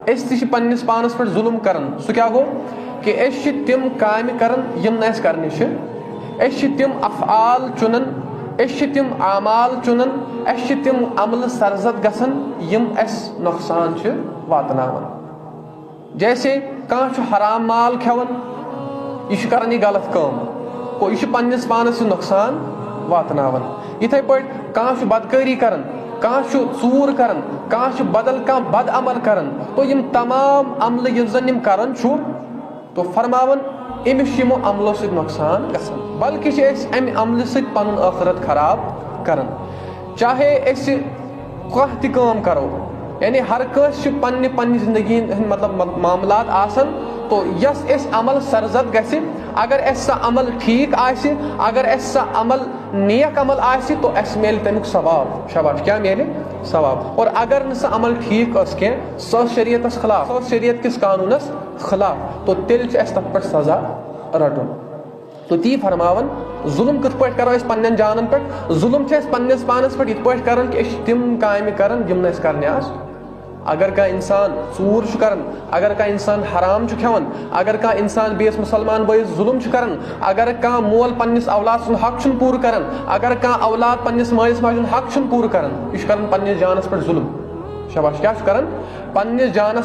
اس تہ پننس پانس پہ ظلم کران سہ کیا گو کہ اس تم کام کران یم نہ کرنے اس تم افعال چنان اس تم اعمال چنان اس تم عمل سرزد گژھان یم اس نقصان واتناوان. جیسے کانٛہہ چھُ حرام مال کھٮ۪وان یہ کران یہ غلط کام گوٚو یہ پننس پانس نقصان واتناوان. یتھے پٲٹھۍ کانٛہہ چھُ بدکٲری کران کانٛہہ چھُ ژوٗر کران کانٛہہ چھُ بدل کانٛہہ بد عمل کران تو یم تمام عملہٕ یِم زن یم کران چھُ تو فرماوان أمِس چھُ یِمو عملو سۭتۍ نۄقصان گژھان بلکہِ چھِ أسۍ امہِ عملہٕ سۭتۍ پنُن ٲخرت خراب کران. چاہے أسۍ کانٛہہ تہِ کٲم کرو یعنی ہر کٲنٛسہِ چھِ پننہِ پننہِ زندگی ہٕنٛدۍ مطلب معاملات آسان تو یس اس عمل سرزد گژھِ اگر اس سا عمل ٹھیک آسہِ اگر اس سا عمل نیک عمل آسہِ تو اس میلہِ تمیُک ثواب. شاباش کیا میلہِ ثواب. اور اگر نہٕ سا عمل ٹھیک ٲس کینٛہہ سۄ ٲس شریعتس خلاف سۄ ٲس شریعت کِس قانوٗنس خلاف تو تیٚلہِ چھُ اسہِ تتھ پٮ۪ٹھ سزا رٹُن. تو تی فرماوان ظلم کِتھ پٲٹھۍ کرو أسۍ پننٮ۪ن جانن پٮ۪ٹھ. ظلم چھِ أسۍ پننِس پانس پٮ۪ٹھ یِتھ پٲٹھۍ کران کہ أسۍ چھِ تِم کامہِ کران یِم نہٕ اَسہِ کرنہِ آسہٕ. اگر کانٛہہ انسان ژوٗر چھُ کران اگر کانٛہہ انسان حرام چھُ کھٮ۪وان اگر کانٛہہ انسان بیٚیِس مُسلمان بٲیِس ظلم چھُ کران اگر کانٛہہ مول پننِس اولاد سُنٛد حق چھُنہٕ پوٗرٕ کران اگر کانٛہہ اولاد پننِس مٲلِس ماجہِ ہُنٛد حق چھُنہٕ پوٗرٕ کران یہِ چھُ کران پننِس جانس پٮ۪ٹھ ظلم. شاباش کیا چھُ کران پننِس جانس